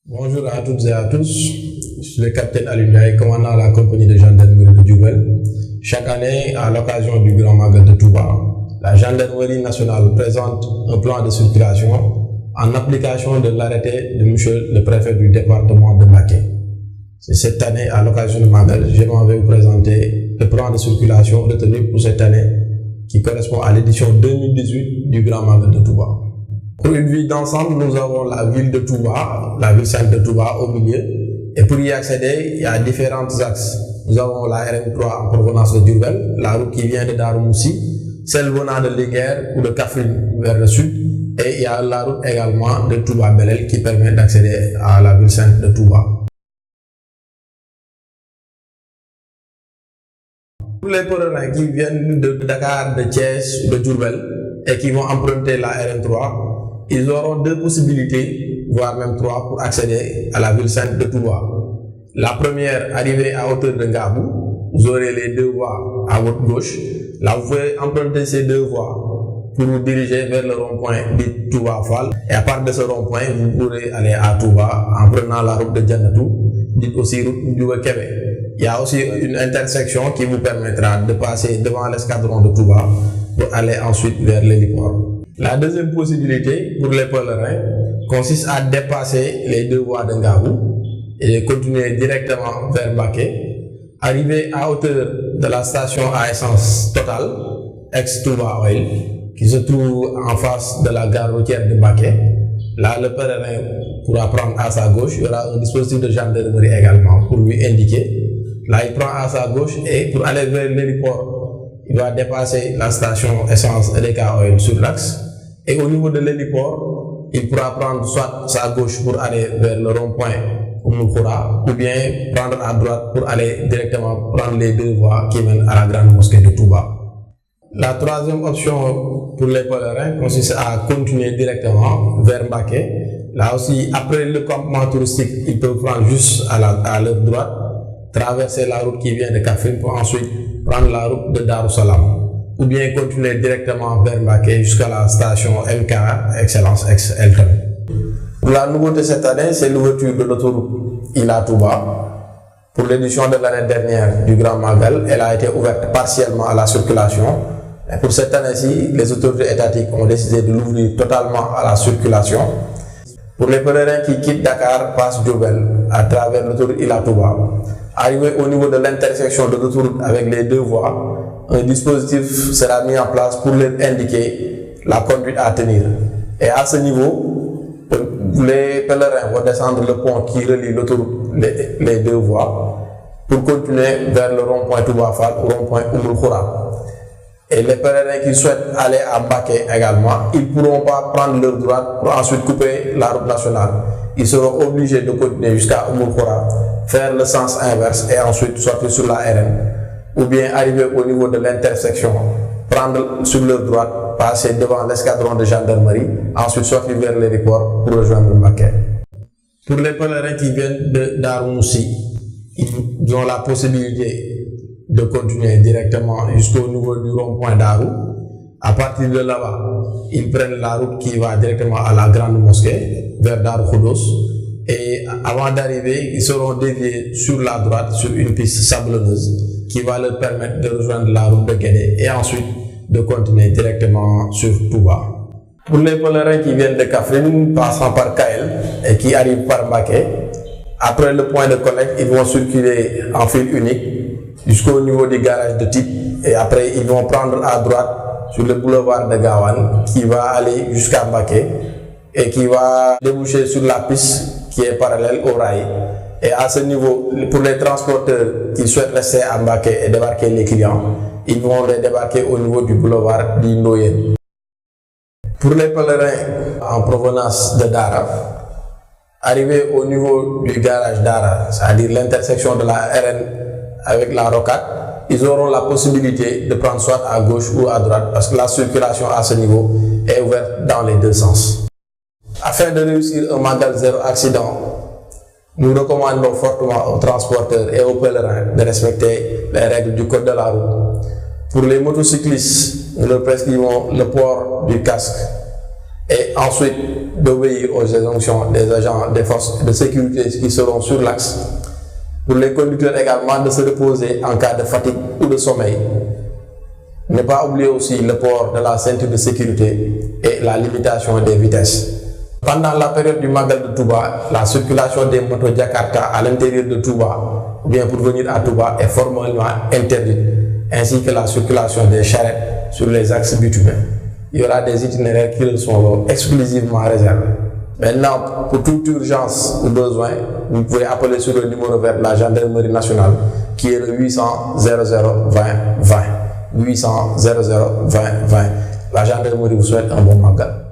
Bonjour à toutes et à tous, je suis le capitaine Alioune Ndiaye, commandant la compagnie de gendarmerie de Diourbel. Chaque année, à l'occasion du Grand Magal de Touba, la gendarmerie nationale présente un plan de circulation en application de l'arrêté de monsieur le préfet du département de Mbacké. C'est cette année, à l'occasion du Magal, je vais vous présenter le plan de circulation retenu pour cette année qui correspond à l'édition 2018 du Grand Magal de Touba. Pour une vue d'ensemble, nous avons la ville de Touba, la ville sainte de Touba au milieu. Et pour y accéder, il y a différents axes. Nous avons la RN3 en provenance de Diourbel, la route qui vient de Darou Moussi, celle venant de Linguère ou de Kaffrine vers le sud. Et il y a la route également de Touba Belel qui permet d'accéder à la ville sainte de Touba. Pour les pèlerins qui viennent de Dakar, de Thiès ou de Diourbel et qui vont emprunter la RN3, ils auront deux possibilités, voire même trois, pour accéder à la ville sainte de Touba. La première, arrivée à hauteur de Ngabou, vous aurez les deux voies à votre gauche. Là, vous pouvez emprunter ces deux voies pour vous diriger vers le rond-point dit Touba Fall. Et à partir de ce rond-point, vous pourrez aller à Touba en prenant la route de Djanatou, dite aussi route du Kébé. Il y a aussi une intersection qui vous permettra de passer devant l'escadron de Touba pour aller ensuite vers l'héliport. La deuxième possibilité pour les pèlerins consiste à dépasser les deux voies de Ngabou et de continuer directement vers Mbacké, arriver à hauteur de la station à essence Total, ex-Touba Oil, qui se trouve en face de la gare routière de Mbacké. Là, le pèlerin pourra prendre à sa gauche, il y aura un dispositif de gendarmerie également pour lui indiquer. Là, il prend à sa gauche et pour aller vers l'héliport, il doit dépasser la station essence EDK Oil sur l'axe. Et au niveau de l'héliport, il pourra prendre soit sa gauche pour aller vers le rond-point Oumoukhoura ou bien prendre à droite pour aller directement prendre les deux voies qui mènent à la grande mosquée de Touba. La troisième option pour les pèlerins consiste à continuer directement vers Mbacké. Là aussi, après le campement touristique, ils peuvent prendre juste à leur droite, traverser la route qui vient de Kaffrine pour ensuite prendre la route de Darou Salam, ou bien continuer directement vers Mbacké jusqu'à la station MK Excellence ex Elton. La nouveauté cette année, c'est l'ouverture de l'autoroute Ila Touba. Pour l'édition de l'année dernière du Grand Magal, elle a été ouverte partiellement à la circulation. Et pour cette année-ci, les autorités étatiques ont décidé de l'ouvrir totalement à la circulation. Pour les pèlerins qui quittent Dakar, passent Diourbel à travers l'autoroute Ila Touba. Arrivé au niveau de l'intersection de l'autoroute avec les deux voies, un dispositif sera mis en place pour leur indiquer la conduite à tenir. Et à ce niveau, les pèlerins vont descendre le pont qui relie l'autoroute, les deux voies, pour continuer vers le rond-point Touba Fall ou rond-point Oumoukhoura. Et les pèlerins qui souhaitent aller à Mbacké également, ils ne pourront pas prendre leur droite pour ensuite couper la route nationale. Ils seront obligés de continuer jusqu'à Oumoukhoura, faire le sens inverse et ensuite sortir sur la RN. Ou bien arriver au niveau de l'intersection, prendre sur leur droite, passer devant l'escadron de gendarmerie, ensuite sortir vers l'aéroport pour rejoindre Mbacké. Pour les pèlerins qui viennent de Darou Moussi, ils ont la possibilité de continuer directement jusqu'au niveau du rond-point Darou. À partir de là-bas, ils prennent la route qui va directement à la grande mosquée, vers Darou Khoudoss. Et avant d'arriver, ils seront déviés sur la droite, sur une piste sablonneuse, qui va leur permettre de rejoindre la route de Guédé et ensuite de continuer directement sur Touba. Pour les pèlerins qui viennent de Kaffrine, passant par Kael et qui arrivent par Mbacké, après le point de collecte, ils vont circuler en fil unique jusqu'au niveau du garage de Type et après ils vont prendre à droite sur le boulevard de Gawane qui va aller jusqu'à Mbacké et qui va déboucher sur la piste qui est parallèle au rail. Et à ce niveau, pour les transporteurs qui souhaitent rester à Mbacké et débarquer les clients, ils vont les débarquer au niveau du boulevard du Ndoyen. Pour les pèlerins en provenance de Dara, arrivés au niveau du garage Dara, c'est-à-dire l'intersection de la RN avec la rocade, ils auront la possibilité de prendre soit à gauche ou à droite parce que la circulation à ce niveau est ouverte dans les deux sens. Afin de réussir un Magal zéro accident, nous recommandons fortement aux transporteurs et aux pèlerins de respecter les règles du code de la route. Pour les motocyclistes, nous leur prescrivons le port du casque et ensuite d'obéir aux injonctions des agents des forces de sécurité qui seront sur l'axe. Pour les conducteurs également de se reposer en cas de fatigue ou de sommeil. Ne pas oublier aussi le port de la ceinture de sécurité et la limitation des vitesses. Pendant la période du Magal de Touba, la circulation des motos Jakarta à l'intérieur de Touba, ou bien pour venir à Touba, est formellement interdite, ainsi que la circulation des charrettes sur les axes bitumés. Il y aura des itinéraires qui leur sont exclusivement réservés. Maintenant, pour toute urgence ou besoin, vous pouvez appeler sur le numéro vert de la gendarmerie nationale, qui est le 800 00 20 20. 800 00 20 20. La gendarmerie vous souhaite un bon Magal.